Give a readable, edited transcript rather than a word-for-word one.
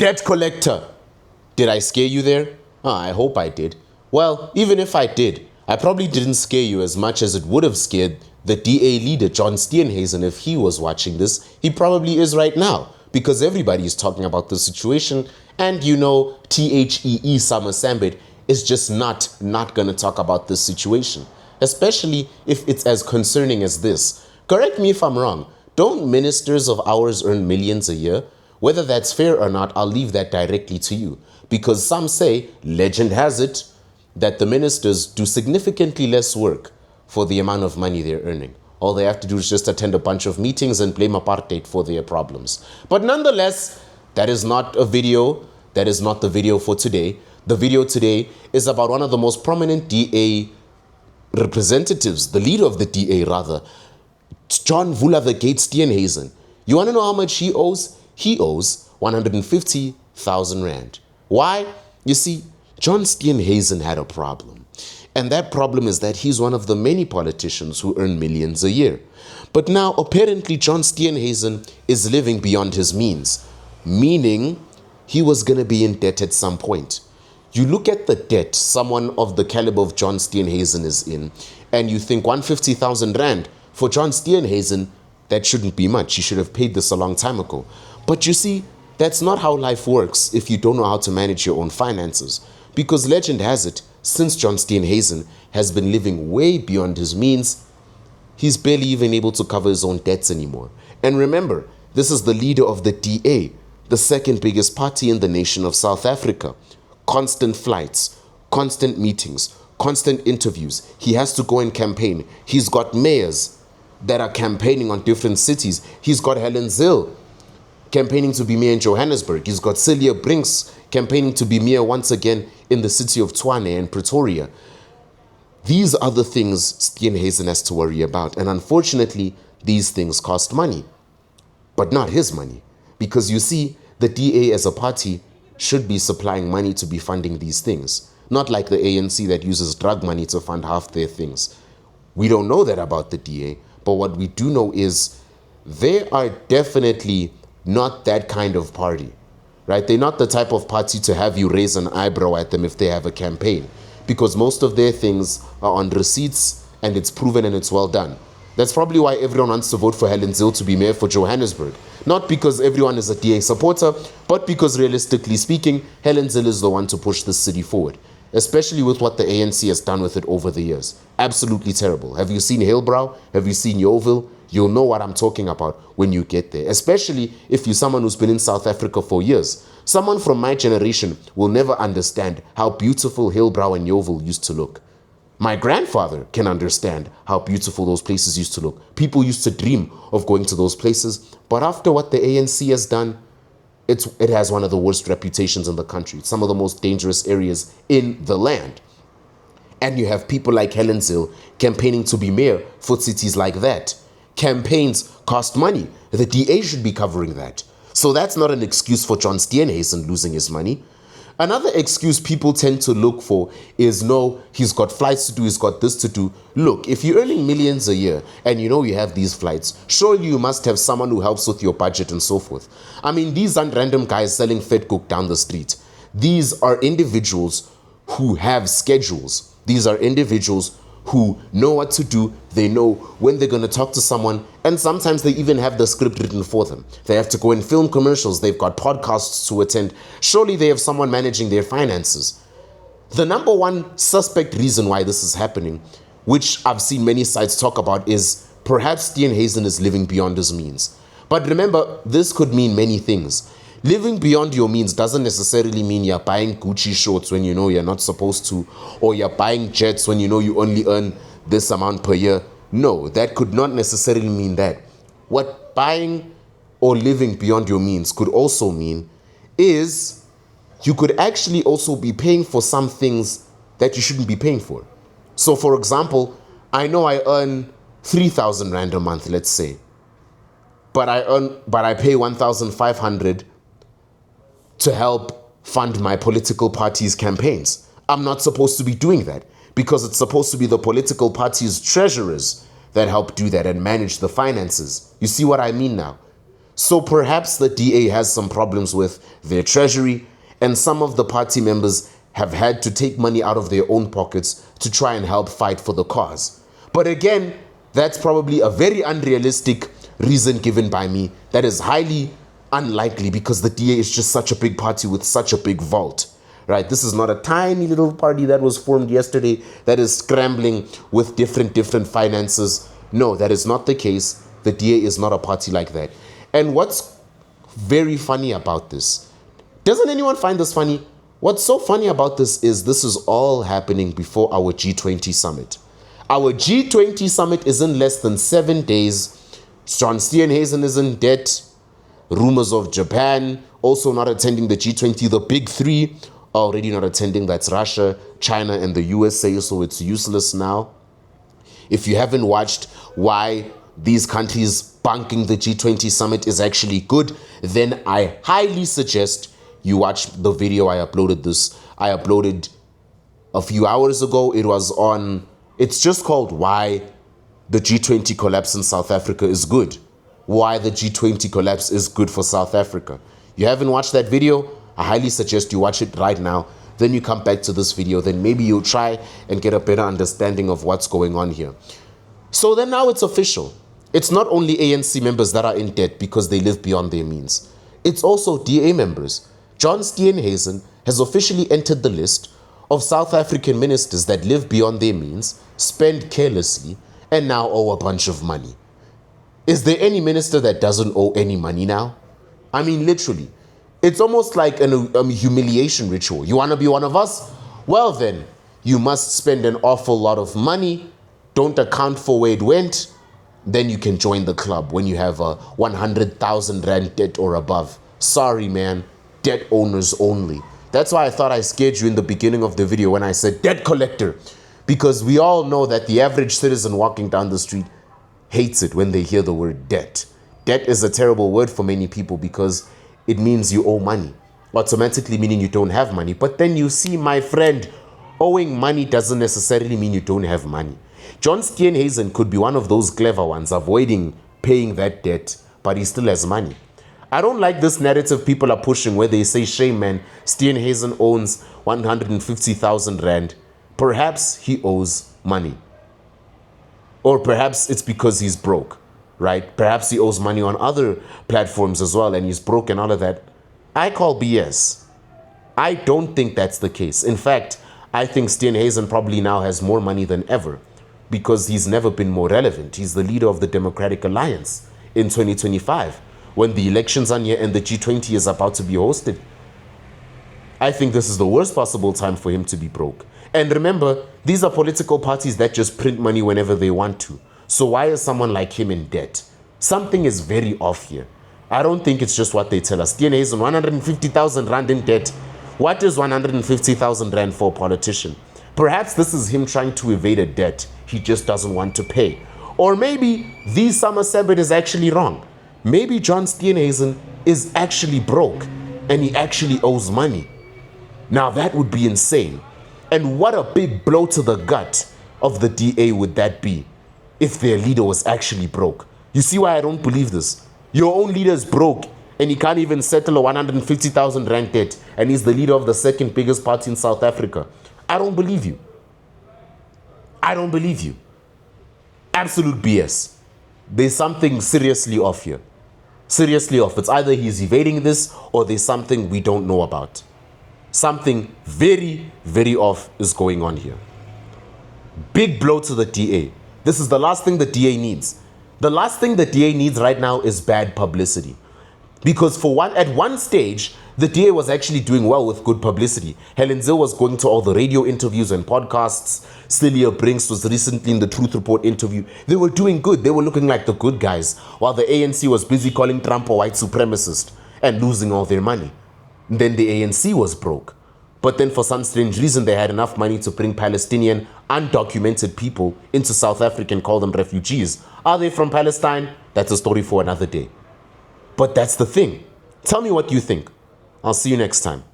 debt collector. Did I scare you there? I hope I did. Well, even if I did, I probably didn't scare you as much as it would have scared the DA leader, John Steinhazen, if he was watching this. He probably is right now, because everybody is talking about the situation. And you know, THEE Summer Sambit is just not going to talk about this situation, especially if it's as concerning as this. Correct me if I'm wrong. Don't ministers of ours earn millions a year? Whether that's fair or not, I'll leave that directly to you. Because some say, legend has it, that the ministers do significantly less work for the amount of money they're earning. All they have to do is just attend a bunch of meetings and blame apartheid for their problems. But nonetheless, that is not a video. That is not the video for today. The video today is about one of the most prominent DA representatives, the leader of the DA rather, John Vula the Gate Steinhazen. You want to know how much he owes? He owes 150,000 Rand. Why? You see, John Steinhazen had a problem. And that problem is that he's one of the many politicians who earn millions a year. But now, apparently, John Steinhazen is living beyond his means, meaning he was going to be in debt at some point. You look at the debt someone of the caliber of John Steinhazen is in, and you think 150,000 Rand for John Steinhazen, that shouldn't be much. He should have paid this a long time ago. But you see, that's not how life works if you don't know how to manage your own finances. Because legend has it, since John Steinhazen has been living way beyond his means, he's barely even able to cover his own debts anymore. And remember, this is the leader of the DA, the second biggest party in the nation of South Africa. Constant flights, constant meetings, constant interviews. He has to go and campaign. He's got mayors that are campaigning on different cities. He's got Helen Zille campaigning to be mayor in Johannesburg. He's got Celia Brinks campaigning to be mayor once again in the city of Tshwane and Pretoria. These are the things Steinhazen has to worry about. And unfortunately, these things cost money, but not his money. Because you see, the DA as a party should be supplying money to be funding these things. Not like the ANC that uses drug money to fund half their things. We don't know that about the DA, but what we do know is they are definitely not that kind of party, right? They're not the type of party to have you raise an eyebrow at them if they have a campaign, because most of their things are on receipts and it's proven and it's well done. That's probably why everyone wants to vote for Helen Zille to be mayor for Johannesburg. Not because everyone is a DA supporter, but because realistically speaking, Helen Zille is the one to push this city forward, especially with what the ANC has done with it over the years. Absolutely terrible. Have you seen Hillbrow? Have you seen Yeoville? You'll know what I'm talking about when you get there, especially if you're someone who's been in South Africa for years. Someone from my generation will never understand how beautiful Hillbrow and Yeoville used to look. My grandfather can understand how beautiful those places used to look. People used to dream of going to those places. But after what the ANC has done, it has one of the worst reputations in the country. It's some of the most dangerous areas in the land. And you have people like Helen Zille campaigning to be mayor for cities like that. Campaigns cost money. The DA should be covering that. So that's not an excuse for John Steinhazen losing his money. Another excuse people tend to look for is, no, he's got flights to do, he's got this to do. Look, if you're earning millions a year and you know you have these flights, surely you must have someone who helps with your budget and so forth. I mean, these aren't random guys selling fed cook down the street. These are individuals who have schedules. These are individuals who know what to do. They know when they're going to talk to someone, and sometimes they even have the script written for them. They have to go and film commercials. They've got podcasts to attend. Surely they have someone managing their finances. The number one suspect reason why this is happening, which I've seen many sites talk about, is perhaps Steinhazen is living beyond his means. But remember, this could mean many things. Living beyond your means doesn't necessarily mean you're buying Gucci shorts when you know you're not supposed to, or you're buying jets when you know you only earn this amount per year. No, that could not necessarily mean that. What buying or living beyond your means could also mean is you could actually also be paying for some things that you shouldn't be paying for. So for example, I know I earn 3,000 Rand a month, let's say, but I pay 1,500 to help fund my political party's campaigns. I'm not supposed to be doing that because it's supposed to be the political party's treasurers that help do that and manage the finances. You see what I mean now? So perhaps the DA has some problems with their treasury, and some of the party members have had to take money out of their own pockets to try and help fight for the cause. But again, that's probably a very unrealistic reason given by me. That is highly unlikely because the DA is just such a big party with such a big vault, right? This is not a tiny little party that was formed yesterday that is scrambling with different finances. No, that is not the case. The DA is not a party like that. And what's very funny about this, doesn't anyone find this funny? What's so funny about this is all happening before our G20 summit. Our G20 summit is in less than 7 days. John Steinhazen is in debt. Rumors of Japan also not attending the G20. The big three are already not attending. That's Russia, China, and the USA. So it's useless now. If you haven't watched why these countries bunking the G20 summit is actually good, then I highly suggest you watch the video. I uploaded a few hours ago. It's just called Why the G20 Collapse in South Africa is Good. Why the G20 collapse is good for South Africa. You haven't watched that video? I highly suggest you watch it right now. Then you come back to this video. Then maybe you'll try and get a better understanding of what's going on here. So then now it's official. It's not only ANC members that are in debt because they live beyond their means. It's also DA members. John Steinhazen has officially entered the list of South African ministers that live beyond their means, spend carelessly, and now owe a bunch of money. Is there any minister that doesn't owe any money now? I mean, literally. It's almost like a humiliation ritual. You want to be one of us? Well then, you must spend an awful lot of money, don't account for where it went, then you can join the club when you have a 100,000 rand debt or above. Sorry, man. Debt owners only. That's why I thought I scared you in the beginning of the video when I said debt collector. Because we all know that the average citizen walking down the street hates it when they hear the word debt. Debt is a terrible word for many people because it means you owe money, automatically meaning you don't have money. But then you see, my friend, owing money doesn't necessarily mean you don't have money. John Steinhazen could be one of those clever ones avoiding paying that debt, but he still has money. I don't like this narrative people are pushing where they say, shame man, Steinhazen owns 150,000 rand. Perhaps he owes money. Or perhaps it's because he's broke, right? Perhaps he owes money on other platforms as well and he's broke and all of that. I call BS. I don't think that's the case. In fact, I think Steinhazen probably now has more money than ever because he's never been more relevant. He's the leader of the Democratic Alliance in 2025 when the elections are near and the G20 is about to be hosted. I think this is the worst possible time for him to be broke. And remember, these are political parties that just print money whenever they want to. So why is someone like him in debt? Something is very off here. I don't think it's just what they tell us. Steinhazen, 150,000 rand in debt. What is 150,000 rand for a politician? Perhaps this is him trying to evade a debt he just doesn't want to pay. Or maybe the summer Sambit is actually wrong. Maybe John Steinhazen is actually broke and he actually owes money. Now that would be insane. And what a big blow to the gut of the DA would that be if their leader was actually broke. You see why I don't believe this? Your own leader is broke and he can't even settle a 150,000 rand debt and he's the leader of the second biggest party in South Africa. I don't believe you. I don't believe you. Absolute BS. There's something seriously off here. Seriously off. It's either he's evading this or there's something we don't know about. Something very, very off is going on here. Big blow to the DA. This is the last thing the DA needs. The last thing the DA needs right now is bad publicity. Because at one stage, the DA was actually doing well with good publicity. Helen Zille was going to all the radio interviews and podcasts. Celia Brinks was recently in the Truth Report interview. They were doing good. They were looking like the good guys, while the ANC was busy calling Trump a white supremacist and losing all their money. Then the ANC was broke. But then for some strange reason, they had enough money to bring Palestinian undocumented people into South Africa and call them refugees. Are they from Palestine? That's a story for another day. But that's the thing. Tell me what you think. I'll see you next time.